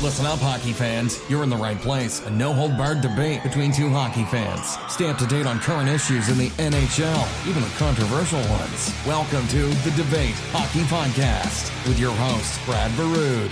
Listen up, hockey fans. You're in the right place. A no-hold-barred debate between two hockey fans. Stay up to date on current issues in the NHL, even the controversial ones. Welcome to The Debate Hockey Podcast with your host, Brad Burud.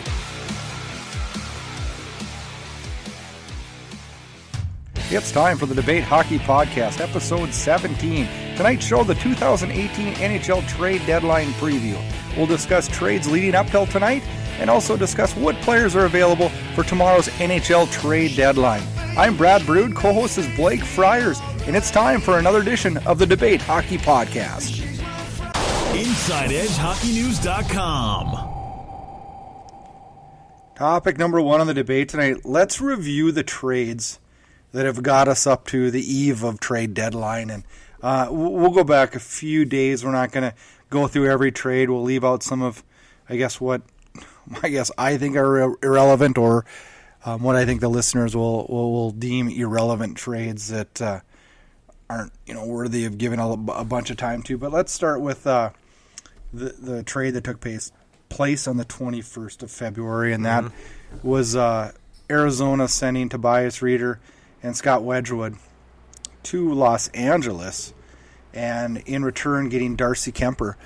It's time for the Debate Hockey Podcast, episode 17. Tonight's show, the 2018 NHL Trade Deadline preview. We'll discuss trades leading up till tonight and also discuss what players are available for tomorrow's NHL Trade Deadline. I'm Brad Burud, co-host is Blake Friars, and it's time for another edition of the Debate Hockey Podcast. InsideEdgeHockeyNews.com. Topic number one on the debate tonight. Let's review the trades that have got us up to the eve of trade deadline. And we'll go back a few days. We're not going to go through every trade. We'll leave out some of, I guess I think are irrelevant, or what I think the listeners will deem irrelevant trades that aren't worthy of giving a bunch of time to. But let's start with the trade that took place on the 21st of February, and that was Arizona sending Tobias Rieder and Scott Wedgwood to Los Angeles, and in return getting Darcy Kuemper.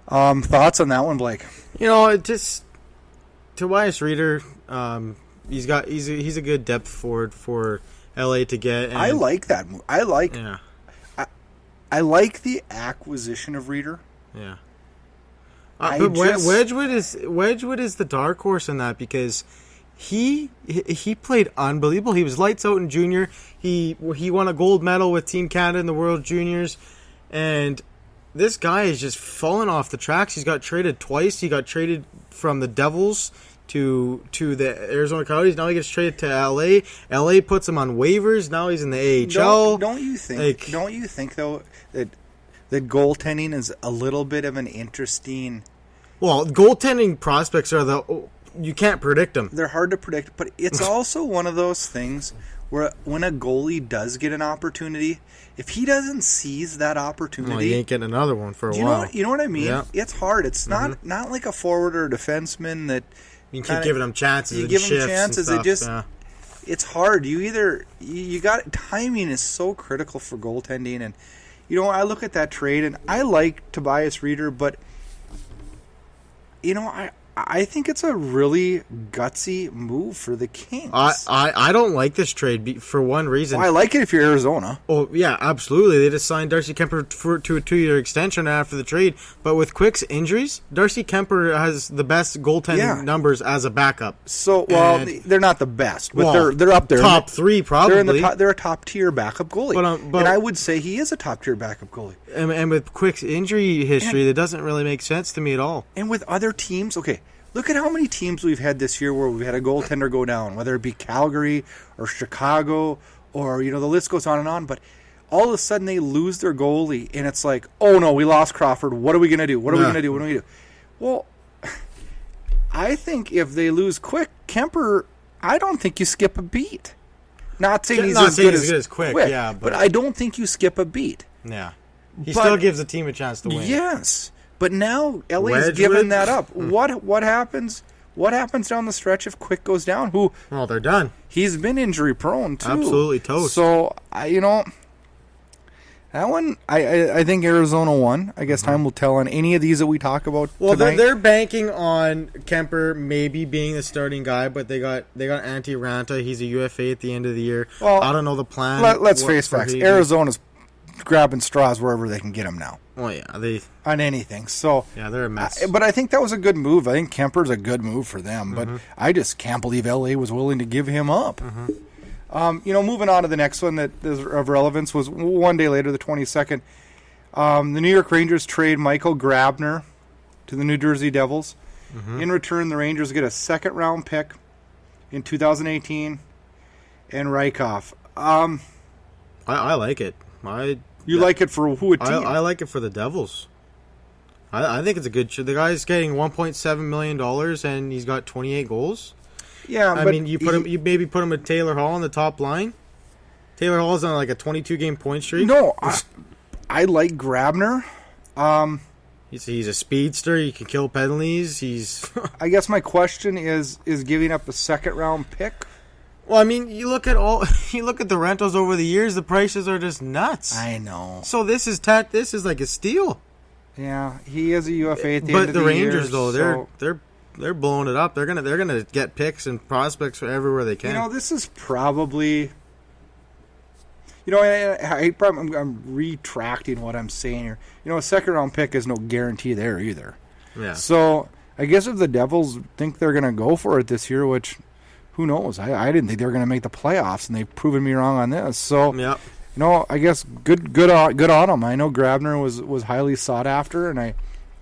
Thoughts on that one, Blake? Tobias Rieder, he's a good depth forward for LA to get. And I like that move. I like the acquisition of Rieder. Yeah. But Wedgwood is the dark horse in that, because he played unbelievable. He was lights out in junior. He won a gold medal with Team Canada in the World Juniors, and this guy is just falling off the tracks. He's got traded twice. He got traded from the Devils to the Arizona Coyotes. Now he gets traded to LA. LA puts him on waivers. Now he's in the AHL. Don't you think though that goaltending is a little bit of an interesting? Well, goaltending prospects you can't predict them. They're hard to predict, but it's also one of those things where when a goalie does get an opportunity, if he doesn't seize that opportunity, he ain't getting another one for a while. You know what I mean? Yeah. It's hard. It's not like a forward or a defenseman that you can keep giving them chances. You give them chances. It's hard. You got timing is so critical for goaltending, and I look at that trade and I like Tobias Rieder, but I think it's a really gutsy move for the Kings. I don't like this trade for one reason. Well, I like it if you're Arizona. Oh, yeah, absolutely. They just signed Darcy Kuemper to a 2-year extension after the trade. But with Quick's injuries, Darcy Kuemper has the best goaltending numbers as a backup. So, they're not the best, but they're up there. Top three, probably. They're a top-tier backup goalie. But I would say he is a top-tier backup goalie. And with Quick's injury history, that doesn't really make sense to me at all. And with other teams, okay, look at how many teams we've had this year where we've had a goaltender go down, whether it be Calgary or Chicago or, the list goes on and on. But all of a sudden they lose their goalie, and it's like, oh, no, we lost Crawford. What are we going to do? What are we going to do? Well, I think if they lose Kuemper, I don't think you skip a beat. Not saying he's as good as Quick, but I don't think you skip a beat. Yeah. He still gives the team a chance to win. Yes. But now LA's given that up. What happens? What happens down the stretch if Quick goes down? Well, they're done. He's been injury prone too. Absolutely toast. So that one, I think Arizona won. I guess time will tell on any of these that we talk about. Well, tonight. They're banking on Kuemper maybe being the starting guy, but they got Antti Ranta. He's a UFA at the end of the year. Well, I don't know the plan. Let's face facts. Arizona's grabbing straws wherever they can get them now. Oh yeah, on anything. So yeah, they're a mess. But I think that was a good move. I think Kemper's a good move for them. But I just can't believe LA was willing to give him up. Moving on to the next one that is of relevance was one day later, the 22nd. The New York Rangers trade Michael Grabner to the New Jersey Devils. In return, the Rangers get a second-round pick in 2018 and Reichoff. I like it. You like it for who? A team? I like it for the Devils. I think it's a good. The guy's getting $1.7 million and he's got 28 goals. Yeah, I mean, you maybe put him with Taylor Hall on the top line. Taylor Hall's on like a 22-game point streak. No, I like Grabner. He's a speedster. He can kill penalties. He's. I guess my question is giving up a second-round pick? Well, I mean, you look at the rentals over the years. The prices are just nuts. I know. So this is like a steal. Yeah, he is a UFA at the end But of the the Rangers, year, though, so- they're blowing it up. They're gonna get picks and prospects for everywhere they can. You know, this is probably. I'm retracting what I'm saying here. You know, a second-round pick is no guarantee there either. Yeah. So I guess if the Devils think they're going to go for it this year, which who knows? I didn't think they were going to make the playoffs, and they've proven me wrong on this. So, Yep. you know, I guess good on them. I know Grabner was highly sought after, and I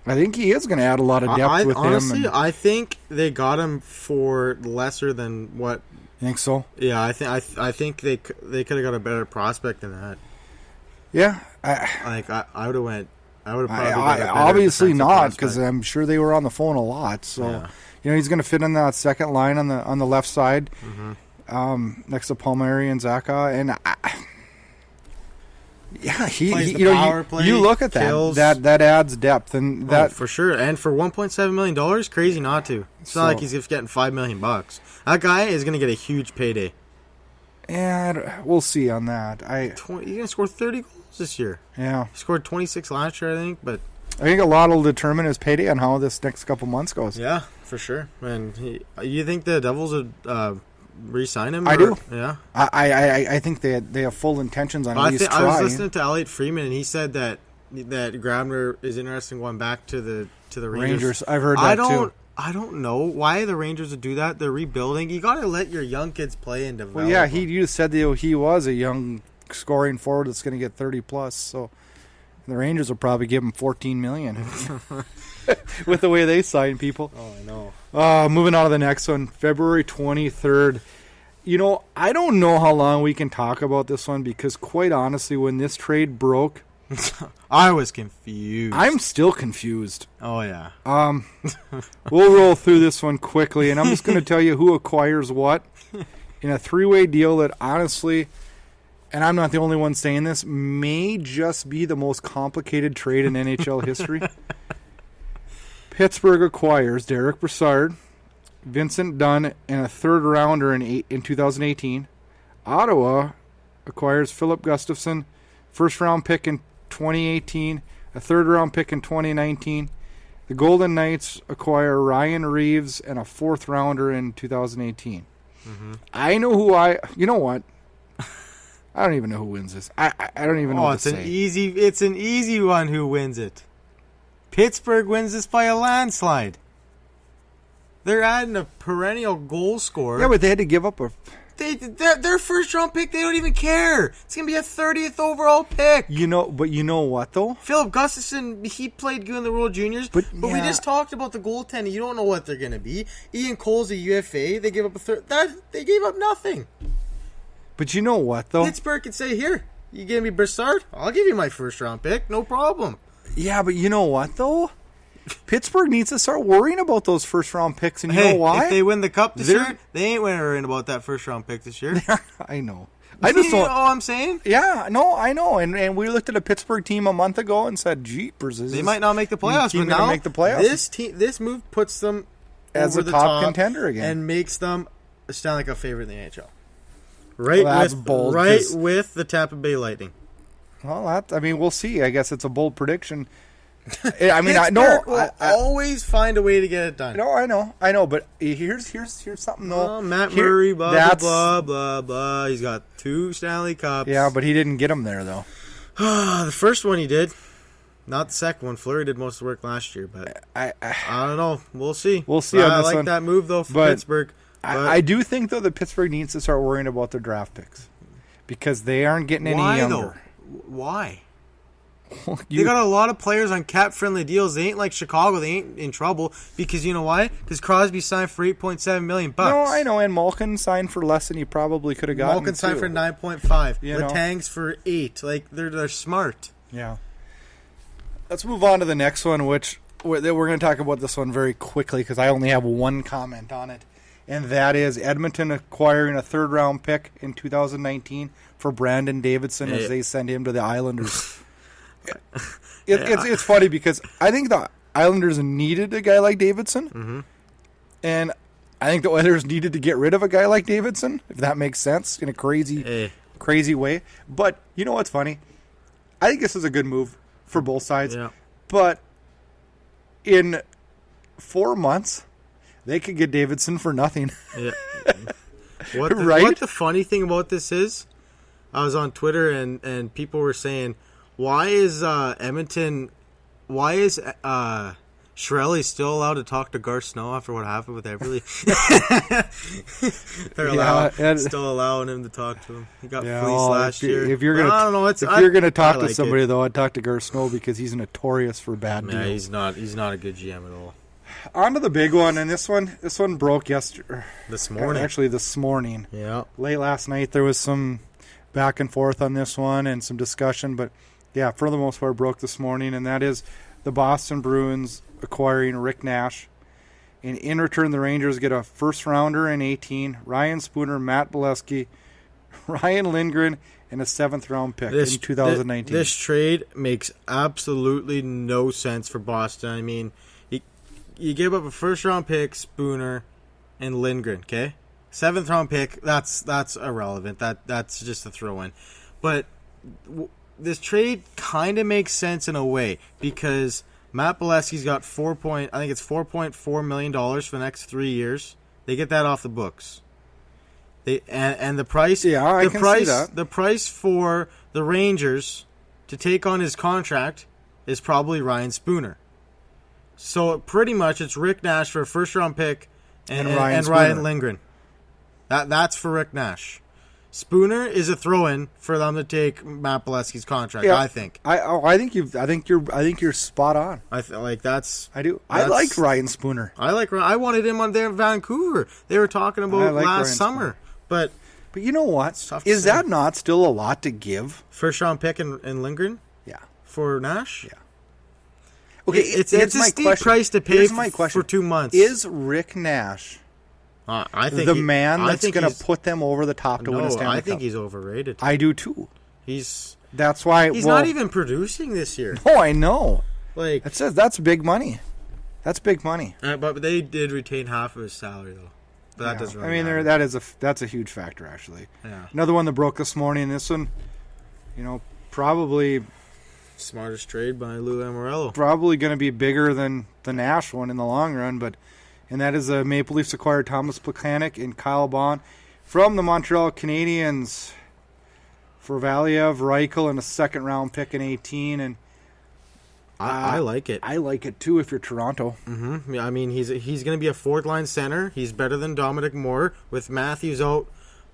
think he is going to add a lot of depth with honestly, him. I think they got him for lesser than what. You think so? Yeah, I think they could have got a better prospect than that. Yeah. I would have went. I would have probably got a better obviously defensive not, prospect. because I'm sure they were on the phone a lot. So, Yeah. you know, he's going to fit in that second line on the left side, next to Palmieri and Zaka, and you look at that. Kills. That adds depth, and that for sure. And for $1.7 million, crazy not to. It's not like he's getting $5 million. That guy is going to get a huge payday. And we'll see on that. He's going to score 30 goals this year. Yeah, He scored 26 last year, I think. But I think a lot will determine his payday on how this next couple months goes. yeah, for sure. And you think the Devils would re-sign him? I do. Yeah. I think they have full intentions on at least trying. I was listening to Elliot Freeman, and he said that Grabner is interested in going back to the Rangers. I've heard that too. I don't know why the Rangers would do that. They're rebuilding. You got to let your young kids play and develop. Well, yeah, you just said that he was a young scoring forward that's going to get 30 plus. So the Rangers will probably give him $14 million with the way they sign people. Oh, I know. Moving on to the next one, February 23rd. You know, I don't know how long we can talk about this one because, quite honestly, when this trade broke, I was confused. I'm still confused. Oh, yeah. We'll roll through this one quickly, and I'm just going to tell you who acquires what in a three-way deal that honestly, and I'm not the only one saying this, may just be the most complicated trade in NHL history. Pittsburgh acquires Derek Brassard, Vincent Dunn, and a third-rounder in 2018. Ottawa acquires Philip Gustafson, first-round pick in 2018, a third-round pick in 2019. The Golden Knights acquire Ryan Reeves and a fourth-rounder in 2018. Mm-hmm. I know who you know what? I don't even know who wins this. I don't even know what to say. It's an easy one who wins it. Pittsburgh wins this by a landslide. They're adding a perennial goal scorer. Yeah, but they had to give up their first round pick. They don't even care. It's gonna be a 30th overall pick. But you know what though? Philip Gustafson, he played good in the World Juniors, but we just talked about the goaltending. You don't know what they're gonna be. Ian Cole's a UFA. They gave up a third. They gave up nothing. But you know what though? Pittsburgh could say, "Here, you give me Brassard. I'll give you my first round pick. No problem." Yeah, but you know what though? Pittsburgh needs to start worrying about those first-round picks, and you know why? If they win the Cup this year, they ain't worrying about that first-round pick this year. I know. I just don't know what I'm saying? Yeah, no, I know. And we looked at a Pittsburgh team a month ago and said, jeepers. They might not make the playoffs, but now make the playoffs. This move puts them as over a top contender again. And makes them sound like a favorite in the NHL. With the Tampa Bay Lightning. Well, we'll see. I guess it's a bold prediction. Will always find a way to get it done. No, I know. But here's something though. Matt Murray, blah blah blah. He's got 2 Stanley Cups. Yeah, but he didn't get them there though. The first one he did, not the second one. Fleury did most of the work last year, but I don't know. We'll see. We'll see. I like that move though for Pittsburgh. I do think though that Pittsburgh needs to start worrying about their draft picks because they aren't getting any younger. Why? They got a lot of players on cap-friendly deals. They ain't like Chicago. They ain't in trouble because you know why? Because Crosby signed for $8.7 million. No, I know, and Malkin signed for less than he probably could have gotten. Malkin signed for 9.5. Letang's for 8. Like they're smart. Yeah. Let's move on to the next one, which we're going to talk about this one very quickly because I only have one comment on it, and that is Edmonton acquiring a third-round pick in 2019 for Brandon Davidson as they send him to the Islanders. It's funny because I think the Islanders needed a guy like Davidson, and I think the Oilers needed to get rid of a guy like Davidson, if that makes sense, in a crazy way. But you know what's funny? I think this is a good move for both sides. Yeah. But in 4 months, they could get Davidson for nothing. Yeah. Right? What the funny thing about this is, I was on Twitter and people were saying, why is Edmonton, why is Shirelli still allowed to talk to Garth Snow after what happened with Everly? They're still allowing him to talk to him. He got fleeced last year. If you're gonna talk to somebody, though, I'd talk to Garth Snow because he's notorious for bad deals. He's not a good GM at all. On to the big one, and this one broke yesterday. This morning. Actually, this morning. Yeah. Late last night, there was some back and forth on this one and some discussion, but yeah, for the most part, broke this morning, and that is the Boston Bruins acquiring Rick Nash. And in return, the Rangers get a first-rounder in 2018, Ryan Spooner, Matt Bolesky, Ryan Lindgren, and a 7th-round pick in 2019. This trade makes absolutely no sense for Boston. I mean, you give up a first-round pick, Spooner, and Lindgren, okay? 7th-round pick, that's irrelevant. That's just a throw-in. But this trade kind of makes sense in a way because Matt Bolesky's got $4.4 million for the next 3 years. They get that off the books. And the price, see that. The price for the Rangers to take on his contract is probably Ryan Spooner. So pretty much it's Rick Nash for a first-round pick and Ryan Lindgren. That's for Rick Nash. Spooner is a throw-in for them to take Matt Bolesky's contract. Yeah, I think. I think you're spot on. I do. I like Ryan Spooner. I wanted him on there in Vancouver. They were talking about last summer, but you know what? Is that not still a lot to give? First-round pick and Lindgren? Yeah. For Nash? Yeah. Okay, it's a steep price to pay for 2 months. Is Rick Nash I think the man that's going to put them over the top to win a Stanley Cup? I think he's overrated. I do too. That's why he's not even producing this year. Oh, I know. Like it says that's big money. That's big money. But they did retain half of his salary though. But that doesn't really matter. that's a huge factor actually. Yeah. Another one that broke this morning. This one, probably smartest trade by Lou Lamoriello. Probably going to be bigger than the Nash one in the long run, and that is the Maple Leafs acquired Tomas Plekanec and Kyle Bond from the Montreal Canadiens for Valiev, Reichel, and a 2nd-round pick in 2018. And I like it. I like it too if you're Toronto. Mm-hmm. I mean, he's going to be a 4th-line center. He's better than Dominic Moore. With Matthews out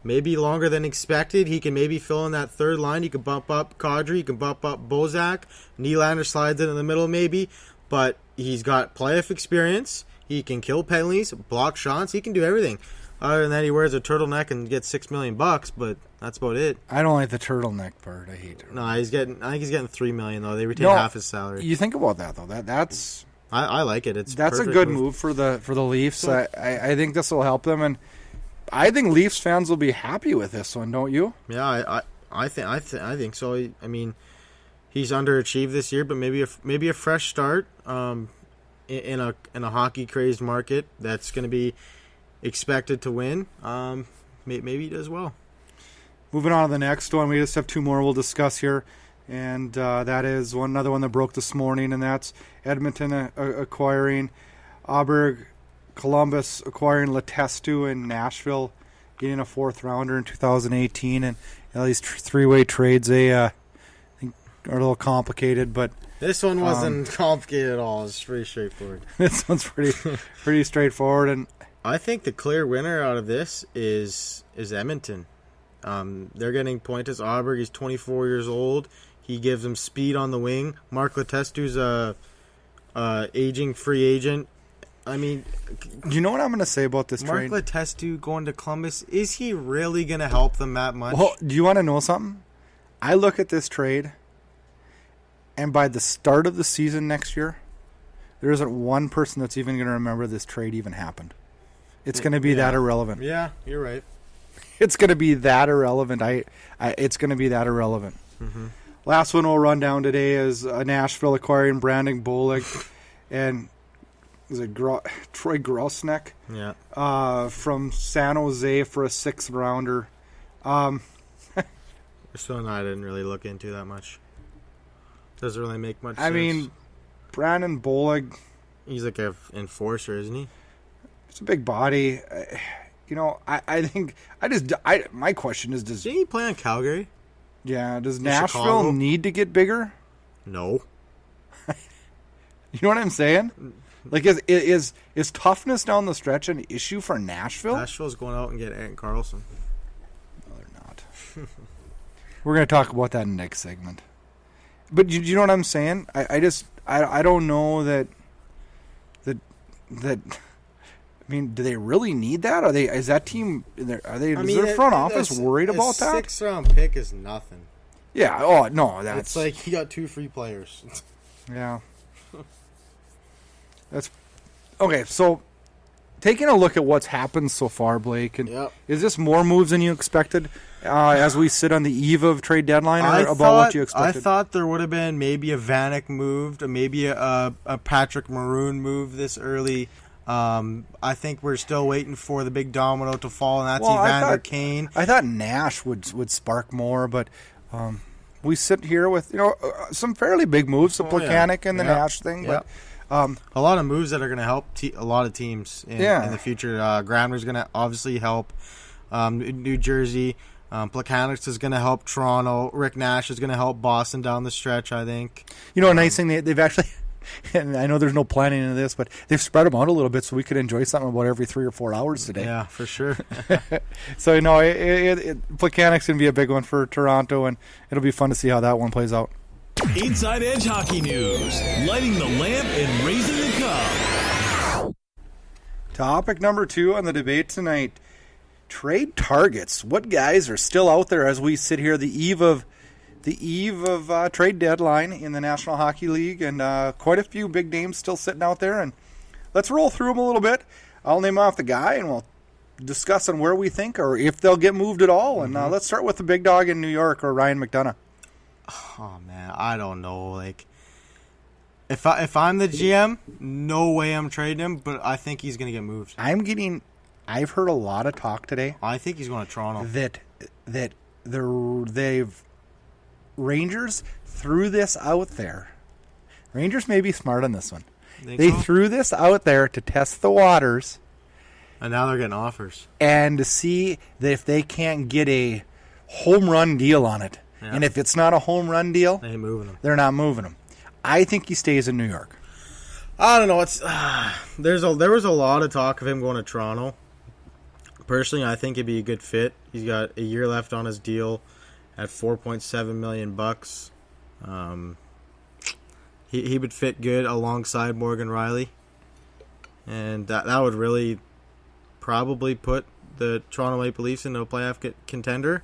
maybe longer than expected, he can maybe fill in that 3rd line. He can bump up Kadri. He can bump up Bozak. Nylander slides in the middle maybe. But he's got playoff experience. He can kill penalties, block shots. He can do everything. Other than that, he wears a turtleneck and gets $6 million, but that's about it. I don't like the turtleneck part. I hate it. No, I think he's getting $3 million though. They retain half his salary. You think about that though. That's I like it. That's a good move for the Leafs. I think this will help them, and I think Leafs fans will be happy with this one. Don't you? Yeah, I think so. I mean, he's underachieved this year, but maybe a fresh start. In a hockey crazed market that's going to be expected to win, maybe he does well. Moving on to the next one, we just have 2 more we'll discuss here, and that is another one that broke this morning, and that's Edmonton acquiring Auberg, Columbus acquiring Letestu, and Nashville getting a 4th-rounder in 2018, and these 3-way trades I think are a little complicated, but. This one wasn't complicated at all. It's pretty straightforward. This one's pretty straightforward, and I think the clear winner out of this is Edmonton. They're getting Pontus Auberg. He's 24 years old. He gives them speed on the wing. Mark Letestu's a aging free agent. I mean, do you know what I'm going to say about this trade? Mark Letestu going to Columbus, is he really going to help them that much? Well, do you want to know something? I look at this trade. And by the start of the season next year, there isn't one person that's even going to remember this trade even happened. It's going to be that irrelevant. Yeah, you're right. It's going to be that irrelevant. It's going to be that irrelevant. Mm-hmm. last one we'll run down today is Nashville acquiring Brandon Bollig and is it Troy Grosnek? Yeah. From San Jose for a 6th rounder. So I didn't really look into that much. Doesn't really make much sense. I mean, Brandon Bollig. He's like an enforcer, isn't he? It's a big body. I think my question is, Didn't he play on Calgary? Yeah, does In Nashville Chicago? need to get bigger? No. You know what I'm saying? Like, is toughness down the stretch an issue for Nashville? Nashville's going out and get Ant Carlson. No, they're not. We're going to talk about that in the next segment. But you know what I'm saying? I don't know that. I mean, do they really need that? Is that team? Is their front office worried about that? 6th round pick is nothing. Yeah. Oh no, that's It's like he got 2 free players. Yeah. That's okay. So, taking a look at what's happened so far, Blake, and Yep. is this more moves than you expected as we sit on the eve of trade deadline, or about what you expected? I thought there would have been maybe a Vanek moved, or maybe a Patrick Maroon move this early. I think we're still waiting for the big domino to fall, and that's Evander Kane. I thought Nash would spark more, but we sit here with some fairly big moves, the Plekanec and the Nash thing, but. A lot of moves that are going to help a lot of teams in the future. Grabner's going to obviously help New Jersey. Plekanec is going to help Toronto. Rick Nash is going to help Boston down the stretch, I think. A nice thing, they've actually, and I know there's no planning into this, but they've spread them out a little bit so we could enjoy something about every 3 or 4 hours today. Yeah, for sure. So, Plekanec's going to be a big one for Toronto, and it'll be fun to see how that one plays out. Inside Edge Hockey News, lighting the lamp and raising the cup. Topic number 2 on the debate tonight, trade targets. What guys are still out there as we sit here the eve of trade deadline in the National Hockey League, and quite a few big names still sitting out there, and let's roll through them a little bit. I'll name off the guy, and we'll discuss on where we think or if they'll get moved at all, and let's start with the big dog in New York, or Ryan McDonough. Oh man, I don't know. Like, if I'm the GM, no way I'm trading him. But I think he's gonna get moved. I've heard a lot of talk today. I think he's going to Toronto. That they've Rangers threw this out there. Rangers may be smart on this one. They threw this out there to test the waters, and now they're getting offers and to see that if they can't get a home run deal on it. Yeah. And if it's not a home run deal, they ain't moving him. They're not moving him. I think he stays in New York. I don't know. There was a lot of talk of him going to Toronto. Personally, I think it'd be a good fit. He's got a year left on his deal at $4.7 million. He would fit good alongside Morgan Riley, and that would really probably put the Toronto Maple Leafs into a playoff contender.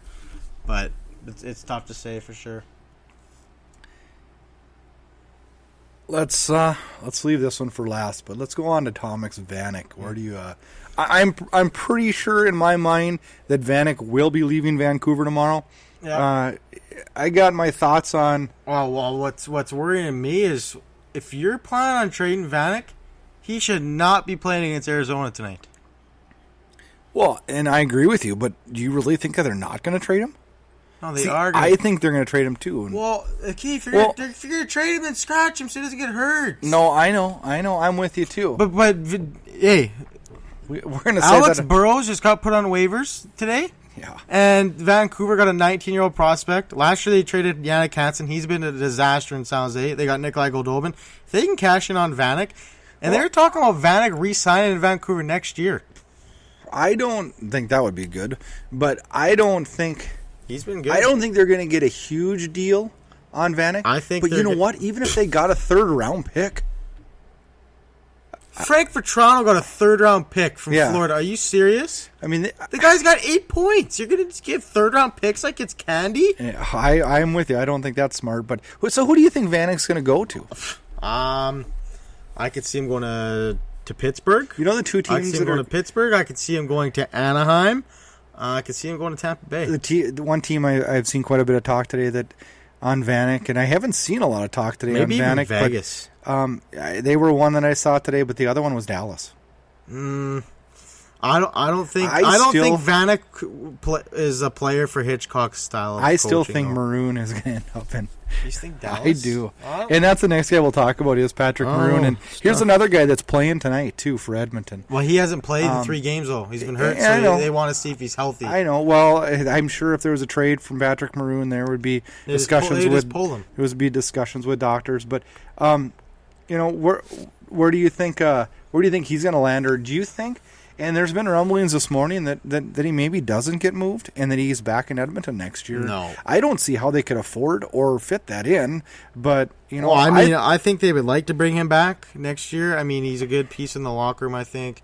But it's tough to say for sure. Let's leave this one for last, but let's go on to Tomas Vanek. Where do you? I'm pretty sure in my mind that Vanek will be leaving Vancouver tomorrow. Yeah. I got my thoughts on. Well, what's worrying me is if you're planning on trading Vanek, he should not be playing against Arizona tonight. Well, and I agree with you, but do you really think that they're not going to trade him? No, they are. I think they're going to trade him too. Well, okay, if you're going to trade him, then scratch him so he doesn't get hurt. No, I know, I'm with you too. But hey, we're going to say Alex that Burrows just got put on waivers today. Yeah, and Vancouver got a 19-year-old prospect. Last year they traded Jannik Hansen. He's been a disaster in San Jose. They got Nikolai Goldobin. If they can cash in on Vanek, and they're talking about Vanek re-signing in Vancouver next year. I don't think that would be good, but I don't think he's been good. I don't think they're going to get a huge deal on Vanek. I think, but you know what? Even if they got a 3rd round pick, Frank for Toronto got a 3rd round pick from Florida. Are you serious? I mean, the guy's got 8 points. You're going to just give 3rd round picks like it's candy? I'm with you. I don't think that's smart. But so who do you think Vanek's going to go to? I could see him going to Pittsburgh. You know the two teams I could see him going to Pittsburgh. I could see him going to Anaheim. I could see him going to Tampa Bay. The one team I've seen quite a bit of talk today that Vanek, and I haven't seen a lot of talk today Maybe on even Vanek. Vegas. But, they were one that I saw today, but the other one was Dallas. I don't think Vanek is a player for Hitchcock's style of I still coaching, think though. Maroon is going to end up in. You think Dallas? I do. And that's the next guy we'll talk about is Patrick Maroon. And here's another guy that's playing tonight, too, for Edmonton. Well, he hasn't played in 3 games, though. He's been hurt, I so know. they want to see if he's healthy. I know. Well, I'm sure if there was a trade from Patrick Maroon, there would be discussions with doctors. But, where do you think he's going to land, or do you think? And there's been rumblings this morning that he maybe doesn't get moved and that he's back in Edmonton next year. No. I don't see how they could afford or fit that in, but, I think they would like to bring him back next year. I mean, he's a good piece in the locker room, I think.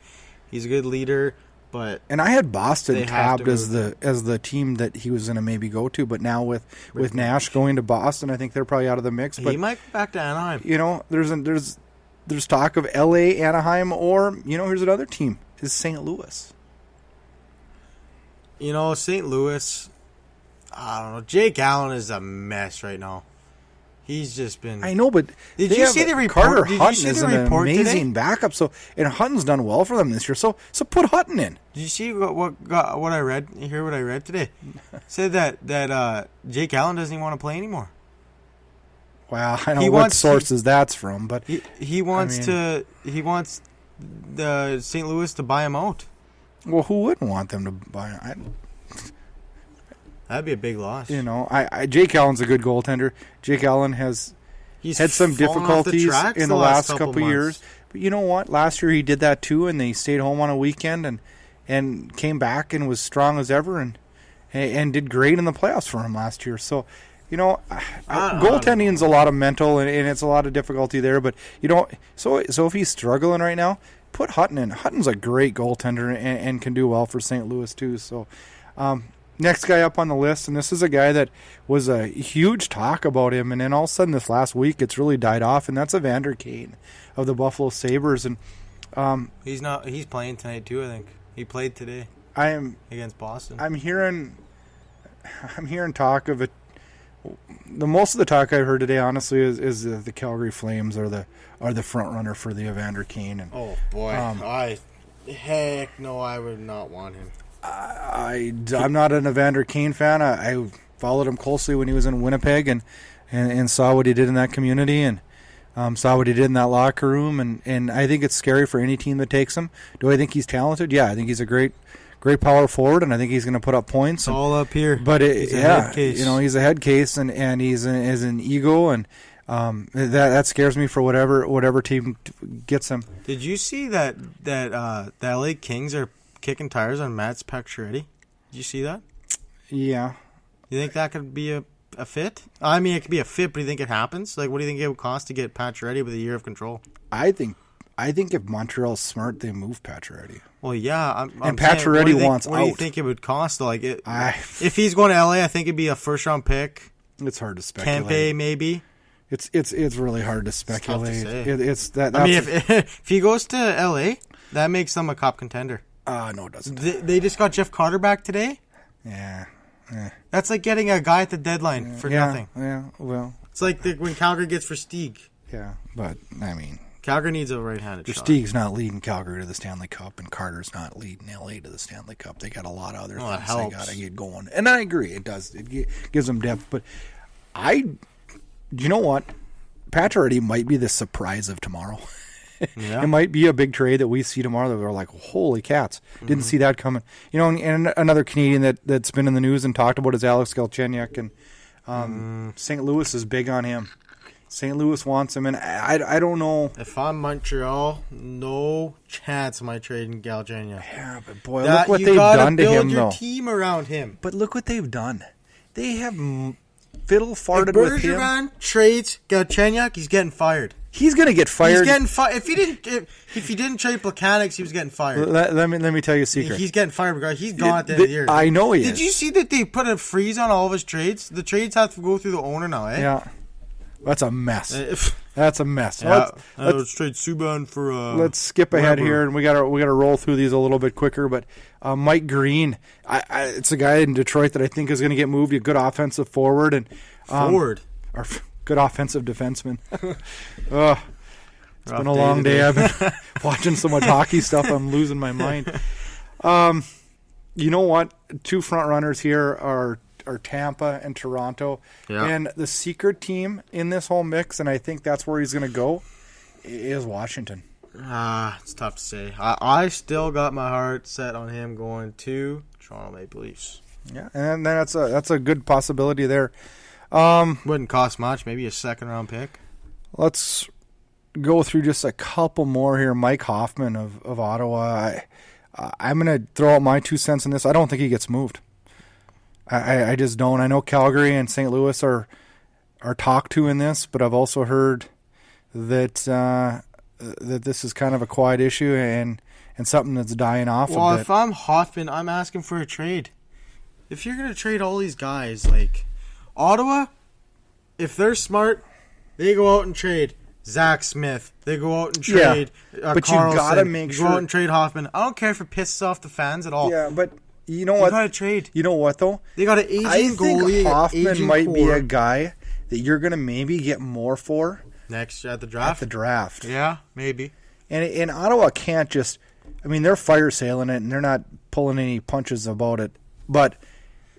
He's a good leader, but... And I had Boston tabbed as the team that he was going to maybe go to, but now with Nash going to Boston, I think they're probably out of the mix. But he might go back to Anaheim. There's talk of L.A., Anaheim, or, here's another team. Is St. Louis. St. Louis, I don't know. Jake Allen is a mess right now. He's just been... I know, but did you see the report? Carter Hutton is an amazing backup. And Hutton's done well for them this year. So put Hutton in. Did you see what I read? You hear what I read today? Said that Jake Allen doesn't even want to play anymore. Well, I don't know what sources that's from, but he wants the St. Louis to buy him out. Well, who wouldn't want them to buy him? That'd be a big loss. Jake Allen's a good goaltender. Jake Allen has had some difficulties in the last couple of years. But you know what? Last year he did that too, and they stayed home on a weekend and came back and was strong as ever and did great in the playoffs for him last year. So, goaltending is a lot of mental and it's a lot of difficulty there. But so if he's struggling right now, put Hutton in. Hutton's a great goaltender and can do well for St. Louis too. So, next guy up on the list, and this is a guy that was a huge talk about him, and then all of a sudden this last week it's really died off, and that's Evander Kane of the Buffalo Sabres. And he's playing tonight too. I think he played today. Against Boston. I'm hearing talk of it. The most of the talk I've heard today, honestly, is the Calgary Flames are the front runner for the Evander Kane. And, oh boy, heck no, I would not want him. I'm not an Evander Kane fan. I followed him closely when he was in Winnipeg and saw what he did in that community and saw what he did in that locker room. And I think it's scary for any team that takes him. Do I think he's talented? Yeah, I think he's a great power forward, and I think he's going to put up points. It's all up here. But he's a head case, and he's an ego, and that scares me for whatever team gets him. Did you see that the LA Kings are kicking tires on Matt Pacioretty? Did you see that? Yeah. You think that could be a fit? I mean, it could be a fit, but do you think it happens? Like, what do you think it would cost to get Pacioretty with a year of control? I think if Montreal's smart, they move Pacioretty. Well, yeah. And Pacioretty wants out. What do you think it would cost? Like, if he's going to LA, I think it'd be a first-round pick. It's hard to speculate. Kempe, maybe. It's really hard to speculate. It's tough to say. I mean, if he goes to LA, that makes them a cup contender. No, it doesn't. They just got Jeff Carter back today? Yeah. That's like getting a guy at the deadline for nothing. Yeah, well. It's like when Calgary gets Versteeg. Yeah, but, I mean. Calgary needs a right-handed shot. Versteeg's not leading Calgary to the Stanley Cup, and Carter's not leading LA to the Stanley Cup. They got a lot of other things they got to get going. And I agree, it does. It gives them depth. But you know what? Pacioretty might be the surprise of tomorrow. Yeah. It might be a big trade that we see tomorrow that we're like, holy cats, didn't see that coming. And another Canadian that's been in the news and talked about is Alex Galchenyuk, and St. Louis is big on him. St. Louis wants him, and I don't know. If I'm Montreal, no chance am I trading Galchenyuk. Yeah, but boy, look what they've done to him, though. You build your team around him. But look what they've done. They have fiddle-farted with him. If Bergeron trades Galchenyuk, he's getting fired. He's going to get fired. He's getting fired. If he didn't trade Plekanec, he was getting fired. Let me tell you a secret. He's getting fired. He's gone at the end of the year. I know he is. Did you see that they put a freeze on all of his trades? The trades have to go through the owner now, eh? Yeah. That's a mess. That's a mess. Yeah, let's trade Subban for. Let's skip ahead here, and we got to roll through these a little bit quicker. But Mike Green, it's a guy in Detroit that I think is going to get moved. A good offensive forward and or good offensive defenseman. It's been a long day. I've been watching so much hockey stuff. I'm losing my mind. You know what? Two front runners here are Tampa and Toronto. Yeah. And the secret team in this whole mix, and I think that's where he's going to go, is Washington. It's tough to say. I still got my heart set on him going to Toronto Maple Leafs. Yeah, and then that's a good possibility there. Wouldn't cost much, maybe a second-round pick. Let's go through just a couple more here. Mike Hoffman of Ottawa. I'm going to throw out my 2 cents in this. I don't think he gets moved. I just don't. I know Calgary and St. Louis are talked to in this, but I've also heard that that this is kind of a quiet issue and something that's dying off a bit. Well, if I'm Hoffman, I'm asking for a trade. If you're going to trade all these guys, like Ottawa, if they're smart, they go out and trade Zach Smith. They go out and trade but Carlson. You got to make sure. Go out and trade Hoffman. I don't care if it pisses off the fans at all. Yeah, but you know what? You got to trade. You know what, though? They got an aging goalie. I think Hoffman might be a guy that you're going to maybe get more for next at the draft. Yeah, maybe. And Ottawa can't just. I mean, they're fire sailing it, and they're not pulling any punches about it. But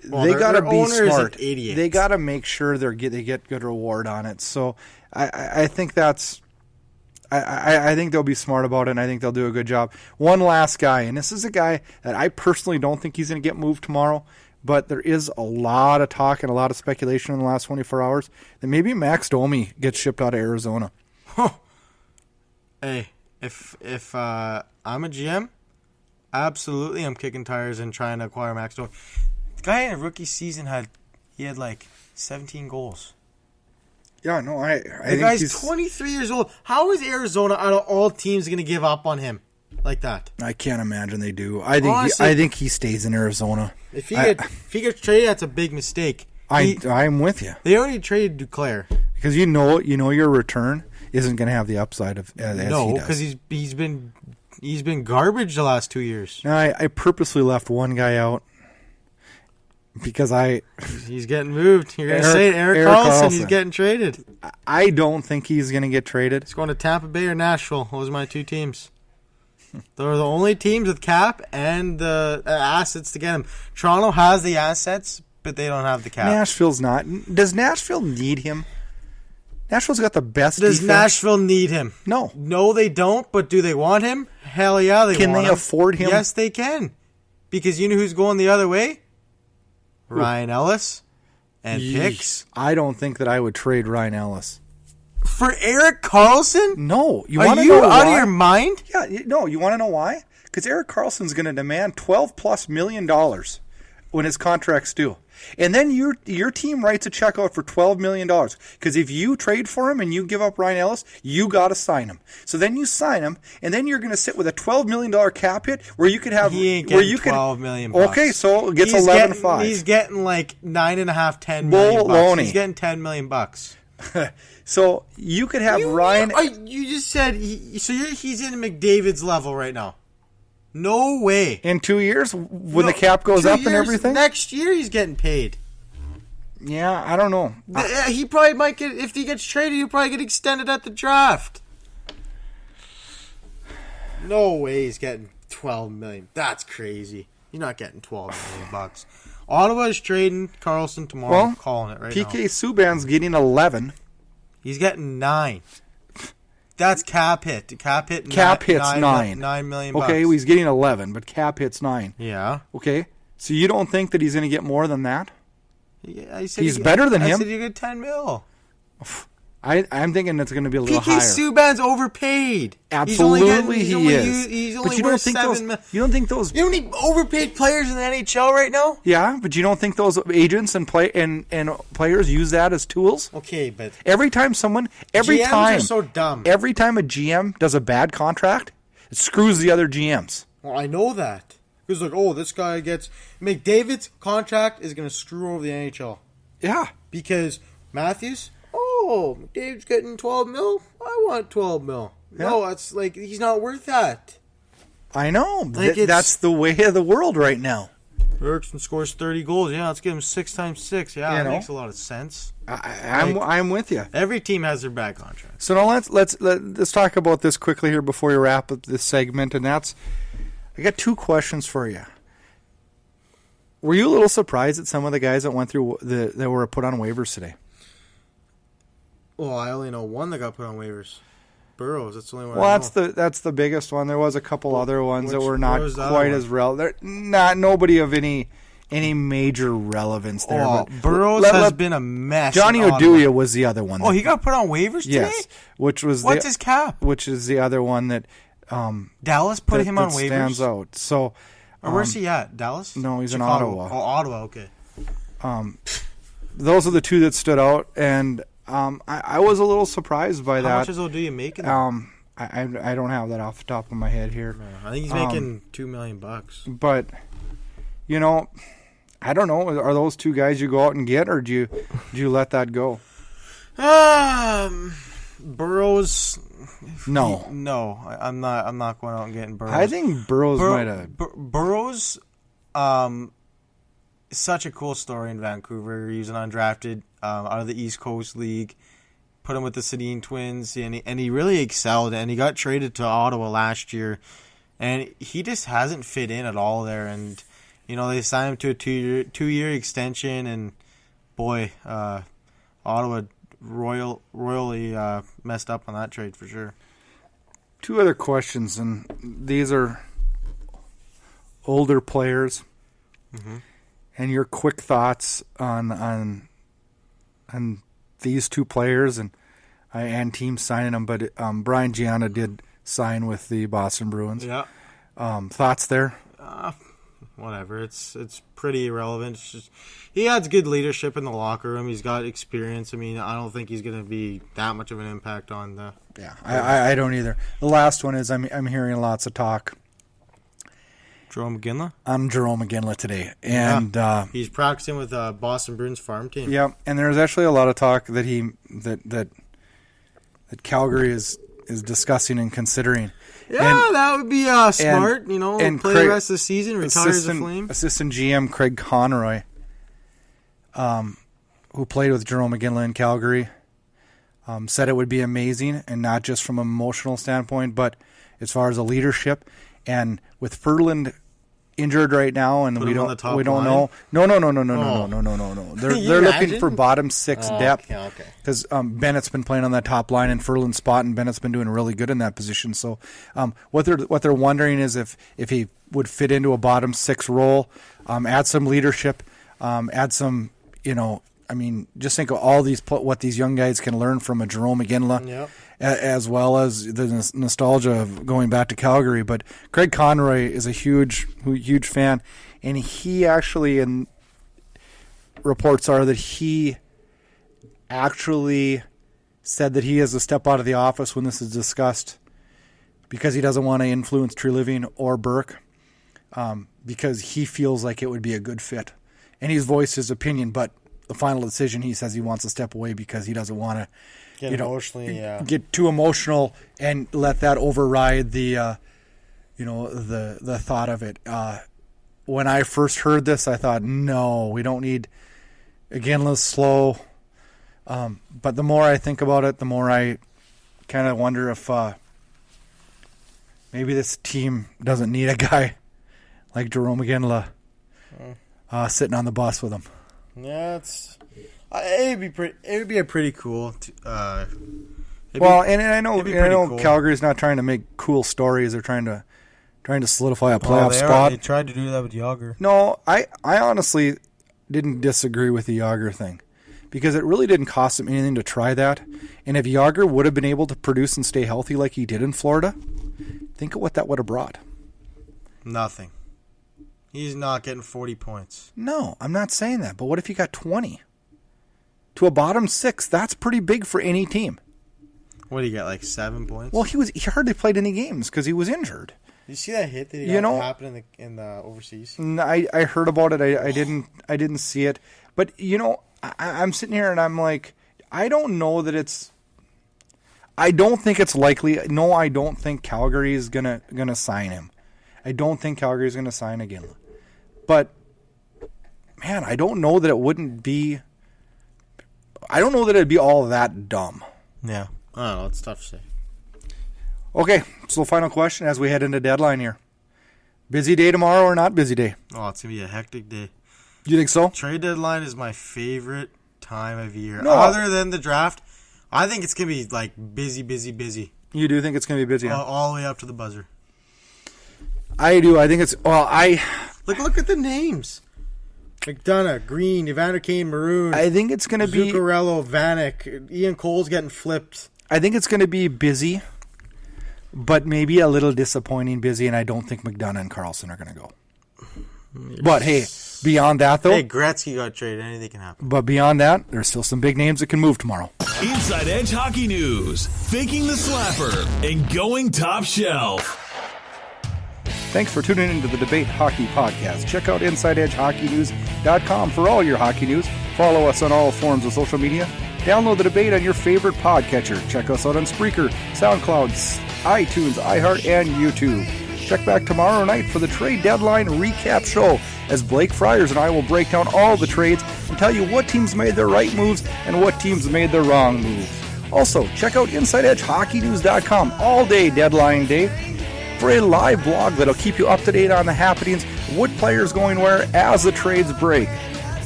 they got to be smart. They got to make sure they get good reward on it. So I think that's. I think they'll be smart about it, and I think they'll do a good job. One last guy, and this is a guy that I personally don't think he's going to get moved tomorrow, but there is a lot of talk and a lot of speculation in the last 24 hours that maybe Max Domi gets shipped out of Arizona. Hey, if I'm a GM, absolutely I'm kicking tires and trying to acquire Max Domi. The guy in a rookie season had like 17 goals. Yeah, no, I the think guy's he's 23 years old. How is Arizona, out of all teams, going to give up on him like that? I can't imagine they do. I think he stays in Arizona. If he gets traded, that's a big mistake. I'm with you. They already traded Duclair because you know your return isn't going to have the upside of as he does. No, because he's been garbage the last 2 years. Now, I purposely left one guy out. Because he's getting moved. You're going to say it, Erik Karlsson. He's getting traded. I don't think he's going to get traded. He's going to Tampa Bay or Nashville. Those are my two teams. They're the only teams with cap and the assets to get him. Toronto has the assets, but they don't have the cap. Nashville's not. Does Nashville need him? Nashville's got the best Does defense. Nashville need him? No. No, they don't, but do they want him? Hell yeah, they want him. Can they afford him? Yes, they can. Because you know who's going the other way? Ryan Ellis and picks. I don't think that I would trade Ryan Ellis for Erik Karlsson. No, are you out of your mind? Yeah, no. You want to know why? Because Erik Karlsson's going to demand $12+ million when his contract's due, and then your team writes a check out for $12 million. Because if you trade for him and you give up Ryan Ellis, you got to sign him. So then you sign him, and then you're going to sit with a $12 million cap hit where you could have. He ain't getting $12 million. Okay, so it gets 11.5. He's getting like $9.5, $10 million. He's getting $10 million. So you could have Ryan. You just said he's in McDavid's level right now. No way. In 2 years, when the cap goes up and everything? Next year, he's getting paid. Yeah, I don't know. He probably might get, if he gets traded, he'll probably get extended at the draft. No way he's getting $12 million. That's crazy. You're not getting $12 million. Ottawa's trading Karlsson tomorrow. I'm calling it right now. PK Subban's getting 11. He's getting 9. That's cap hit. Cap hit's 9. $9 million. Okay, he's getting 11, but cap hit's 9. Yeah. Okay, so you don't think that he's going to get more than that? Yeah, he's better than him. I said you get $10 million. I'm thinking it's going to be a little higher. PK Subban's overpaid. Absolutely, he is. He's only but you don't think You don't need overpaid players in the NHL right now. Yeah, but you don't think those agents and players use that as tools? Okay, but GMs are so dumb. Every time a GM does a bad contract, it screws the other GMs. Well, I know that. Because this guy gets McDavid's contract is going to screw over the NHL. Yeah, because Matthews. oh, Dave's getting 12 mil. I want 12 mil. Yeah. No, it's like he's not worth that. I know. Like that's the way of the world right now. Erickson scores 30 goals. Yeah, let's give him 6 times 6. Yeah, that makes a lot of sense. I'm with you. Every team has their bad contract. So now let's talk about this quickly here before we wrap up this segment, and that's I got 2 questions for you. Were you a little surprised at some of the guys that went through that were put on waivers today? Well, I only know one that got put on waivers. Burrows. That's the only one. Well, I know. that's the biggest one. There was a couple other ones that were not was the quite other as relevant. Not nobody of any major relevance there. Oh, but Burrows has been a mess. Johnny in Ottawa. Oduya was the other one. Oh, he got put on waivers today? Yes, which was what's his cap? Which is the other one that Dallas put him on that waivers. stands out. So, or where's he at? Dallas? No, he's Chicago. in Ottawa. Oh, Ottawa. Okay. Those are the 2 that stood out, and I was a little surprised by that. How much is Oduya making? I don't have that off the top of my head here. I think he's making $2 million. But I don't know. Are those 2 guys you go out and get, or do you let that go? Burrows. No, I'm not going out and getting Burrows. I think Burrows might have. Burrows, such a cool story in Vancouver. He was an undrafted out of the East Coast League. Put him with the Sedin Twins, and he really excelled. And he got traded to Ottawa last year, and he just hasn't fit in at all there. And they signed him to a two-year extension, and boy, Ottawa royally messed up on that trade for sure. 2 other questions, and these are older players, and your quick thoughts on these 2 players and teams signing them. But Brian Gianna did sign with the Boston Bruins. Yeah. Thoughts there? Whatever. It's pretty irrelevant. It's just, he has good leadership in the locker room. He's got experience. I mean, I don't think he's going to be that much of an impact on the. Yeah, I don't either. The last one is I'm hearing lots of talk. Jarome Iginla? I'm Jarome Iginla today, and he's practicing with Boston Bruins farm team. Yeah, and there's actually a lot of talk that that Calgary is discussing and considering. Yeah, that would be smart. And play the rest of the season, retire as a Flame. Assistant GM Craig Conroy, who played with Jarome Iginla in Calgary, said it would be amazing, and not just from an emotional standpoint, but as far as a leadership. And with Ferland injured right now, and we don't know. No. They're looking for bottom 6 depth. Okay. Because Bennett's been playing on that top line in Ferland's spot, and Bennett's been doing really good in that position. So, what they're wondering is if he would fit into a bottom 6 role, add some leadership, add some, just think of all what these young guys can learn from a Jarome Iginla. Yep. As well as the nostalgia of going back to Calgary. But Craig Conroy is a huge fan, and he actually, and reports are that he actually said that he has to step out of the office when this is discussed because he doesn't want to influence True Living or Burke, because he feels like it would be a good fit. And he's voiced his opinion, but the final decision, he says he wants to step away because he doesn't want to get too emotional and let that override the the thought of it. When I first heard this, I thought, no, we don't need Iginla's slow. But the more I think about it, the more I kind of wonder if maybe this team doesn't need a guy like Jarome Iginla sitting on the bus with him. Yeah, it'd be a pretty cool. And I know cool. Calgary's not trying to make cool stories. They're trying to solidify a playoff spot. They tried to do that with Jágr. No, I honestly didn't disagree with the Jágr thing, because it really didn't cost him anything to try that. And if Jágr would have been able to produce and stay healthy like he did in Florida, think of what that would have brought. Nothing. He's not getting 40 points. No, I'm not saying that. But what if he got 20? To a bottom 6, that's pretty big for any team. What do you get, like 7 points? Well, he hardly played any games because he was injured. Did you see that hit that he got happen in the overseas? I heard about it. I didn't see it. But I'm sitting here and I'm like, I don't know that it's. I don't think it's likely. No, I don't think Calgary is gonna sign him. I don't think Calgary is gonna sign Iginla. But man, I don't know that it wouldn't be. I don't know that it'd be all that dumb. Yeah, I don't know. It's tough to say. Okay, so final question as we head into deadline here. Busy day tomorrow or not busy day? Oh, it's going to be a hectic day. You think so? Trade deadline is my favorite time of year. No. Other than the draft, I think it's going to be like busy. You do think it's going to be busy? All the way up to the buzzer. I do. I think it's... Well, Look at the names. McDonough, Green, Evander Kane, Maroon. I think it's going to be... Zuccarello, Vanek. Ian Cole's getting flipped. I think it's going to be busy, but maybe a little disappointing busy, and I don't think McDonough and Carlson are going to go. But, hey, beyond that, though... Hey, Gretzky got traded. Anything can happen. But beyond that, there's still some big names that can move tomorrow. Inside Edge Hockey News, faking the slapper and going top shelf. Thanks for tuning into the Debate Hockey Podcast. Check out InsideEdgeHockeyNews.com for all your hockey news. Follow us on all forms of social media. Download the debate on your favorite podcatcher. Check us out on Spreaker, SoundCloud, iTunes, iHeart, and YouTube. Check back tomorrow night for the Trade Deadline Recap Show as Blake Friars and I will break down all the trades and tell you what teams made their right moves and what teams made their wrong moves. Also, check out InsideEdgeHockeyNews.com all day deadline day for a live blog that'll keep you up to date on the happenings, what players going where as the trades break.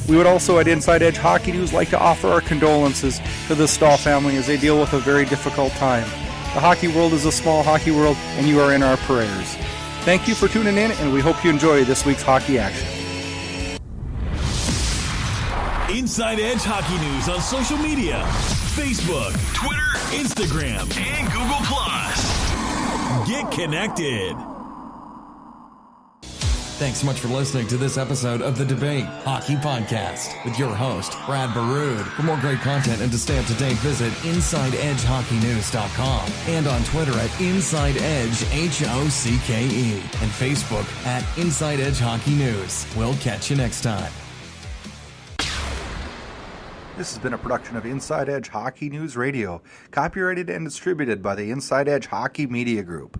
We would also at Inside Edge Hockey News like to offer our condolences to the Stahl family as they deal with a very difficult time. The hockey world is a small hockey world, and you are in our prayers. Thank you for tuning in, and we hope you enjoy this week's hockey action. Inside Edge Hockey News on social media: Facebook, Twitter, Instagram, and Google+. Get connected. Thanks so much for listening to this episode of the Debate Hockey Podcast with your host, Brad Burud. For more great content and to stay up to date, visit InsideEdgeHockeyNews.com and on Twitter at InsideEdgeHOCKE and Facebook at Inside Edge Hockey News. We'll catch you next time. This has been a production of Inside Edge Hockey News Radio, copyrighted and distributed by the Inside Edge Hockey Media Group.